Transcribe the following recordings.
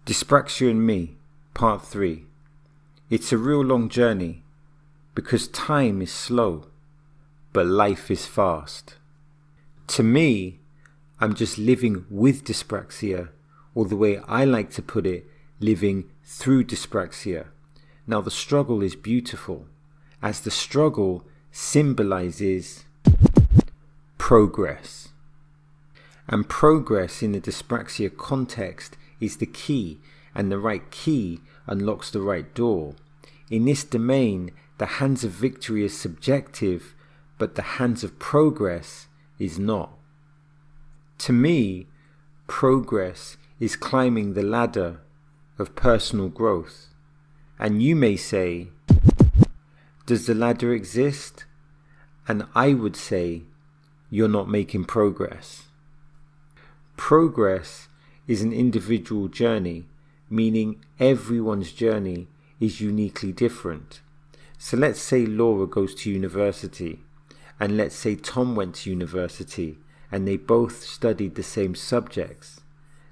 Dyspraxia and Me, Part 3. It's a real long journey because time is slow, but life is fast. To me, I'm just living with dyspraxia, or the way I like to put it, living through dyspraxia. Now the struggle is beautiful, as the struggle symbolizes progress. And progress in the dyspraxia context is the key, and the right key unlocks the right door. In this domain, the hands of victory is subjective, but the hands of progress is not. To me, progress is climbing the ladder of personal growth. And you may say, does the ladder exist? And I would say, you're not making progress. Progress is an individual journey, meaning everyone's journey is uniquely different. So let's say Laura goes to university, and let's say Tom went to university, and they both studied the same subjects.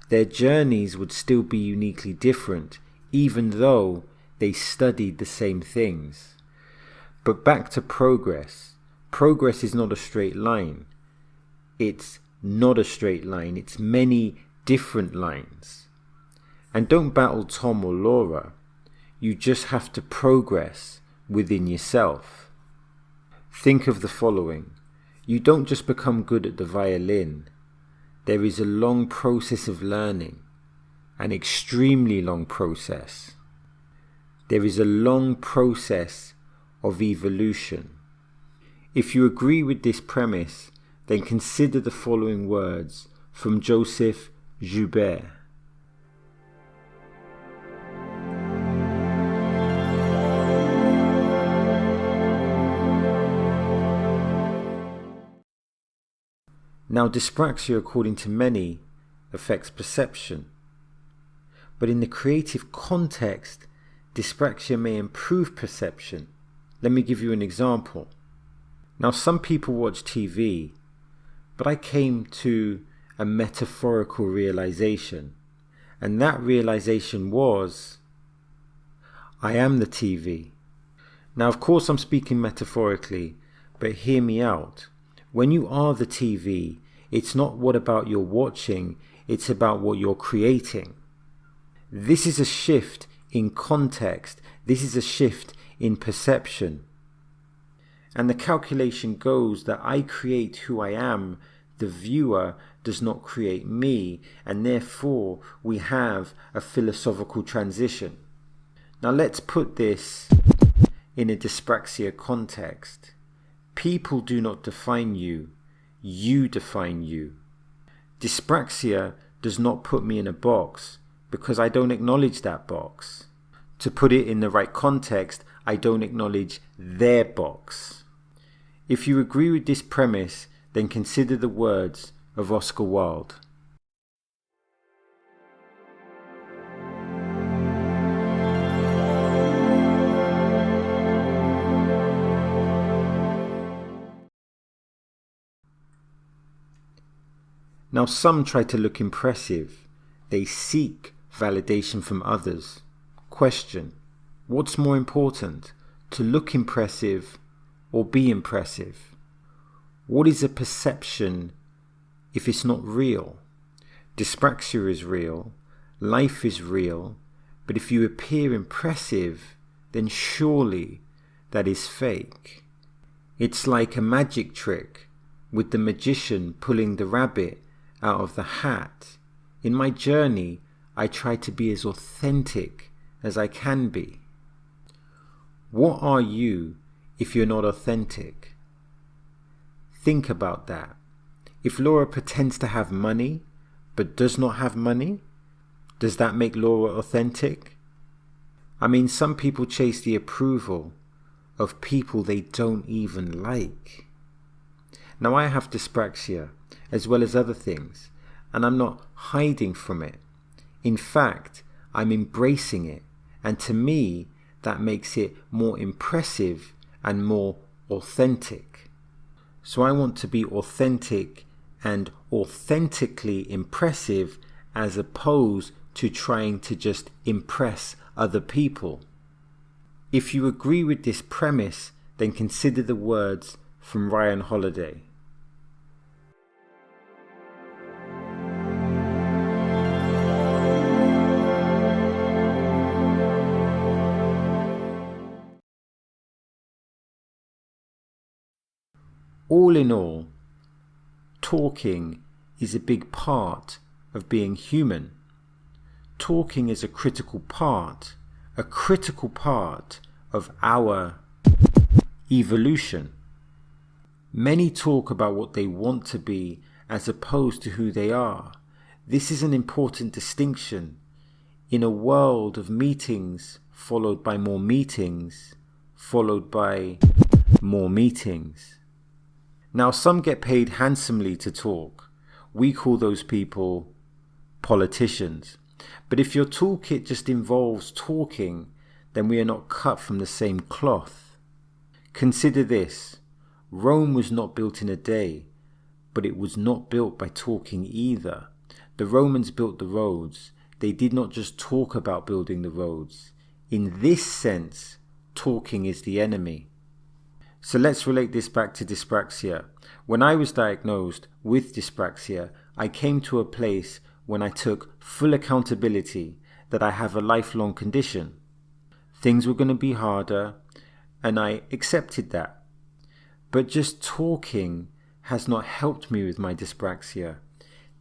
Their journeys would still be uniquely different, even though they studied the same things. But back to progress. Progress is not a straight line. It's not a straight line. It's many different lines. And don't battle Tom or Laura. You just have to progress within yourself. Think of the following. You don't just become good at the violin. There is a long process of learning, an extremely long process. There is a long process of evolution. If you agree with this premise, then consider the following words from Joseph Joubert. Now, dyspraxia, according to many, affects perception. But in the creative context, dyspraxia may improve perception. Let me give you an example. Now, some people watch TV, but I came to a metaphorical realization. And that realization was, I am the TV. Now, of course, I'm speaking metaphorically, but hear me out. When you are the TV, it's not what about you're watching, it's about what you're creating. This is a shift in context. This is a shift in perception. And the calculation goes that I create who I am, the viewer does not create me, and therefore we have a philosophical transition. Now let's put this in a dyspraxia context. People do not define you, you define you. Dyspraxia does not put me in a box because I don't acknowledge that box. To put it in the right context, I don't acknowledge their box. If you agree with this premise, then consider the words of Oscar Wilde. Now, some try to look impressive. They seek validation from others. Question: what's more important, to look impressive or be impressive? What is a perception if it's not real? Dyspraxia is real, life is real, but if you appear impressive, then surely that is fake. It's like a magic trick with the magician pulling the rabbit out of the hat. In my journey, I try to be as authentic as I can be. What are you if you're not authentic? Think about that. If Laura pretends to have money, but does not have money, does that make Laura authentic? I mean, some people chase the approval of people they don't even like. Now, I have dyspraxia, as well as other things, and I'm not hiding from it. In fact, I'm embracing it, and to me, that makes it more impressive and more authentic. So I want to be authentic and authentically impressive as opposed to trying to just impress other people. If you agree with this premise, then consider the words from Ryan Holiday. All in all, talking is a big part of being human. Talking is a critical part of our evolution. Many talk about what they want to be as opposed to who they are. This is an important distinction. In a world of meetings, followed by more meetings, followed by more meetings. Now, some get paid handsomely to talk. We call those people politicians. But if your toolkit just involves talking, then we are not cut from the same cloth. Consider this. Rome was not built in a day, but it was not built by talking either. The Romans built the roads. They did not just talk about building the roads. In this sense, talking is the enemy. So let's relate this back to dyspraxia. When I was diagnosed with dyspraxia, I came to a place when I took full accountability that I have a lifelong condition. Things were going to be harder, and I accepted that. But just talking has not helped me with my dyspraxia.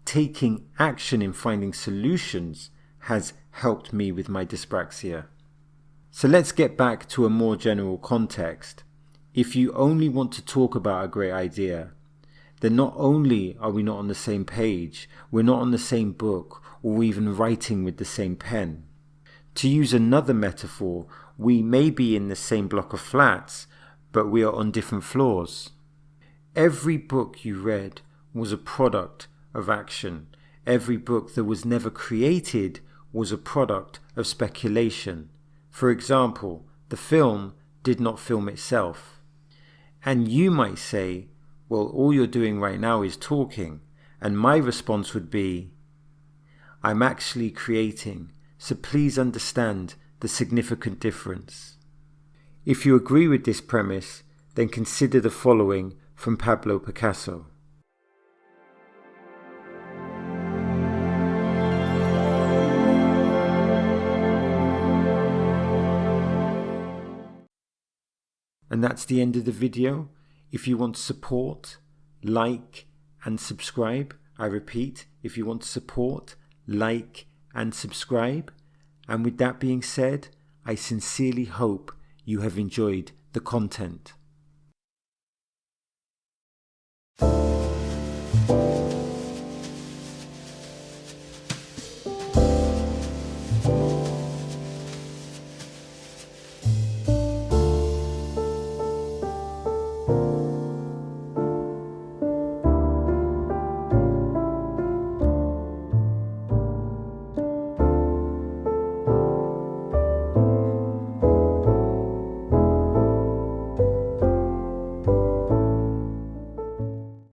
Taking action in finding solutions has helped me with my dyspraxia. So let's get back to a more general context. If you only want to talk about a great idea, then not only are we not on the same page, we're not on the same book, or even writing with the same pen. To use another metaphor, we may be in the same block of flats, but we are on different floors. Every book you read was a product of action. Every book that was never created was a product of speculation. For example, the film did not film itself. And you might say, well, all you're doing right now is talking. And my response would be, I'm actually creating, so please understand the significant difference. If you agree with this premise, then consider the following from Pablo Picasso. And that's the end of the video. If you want support, like and subscribe. I repeat, if you want support, like and subscribe. And with that being said, I sincerely hope you have enjoyed the content.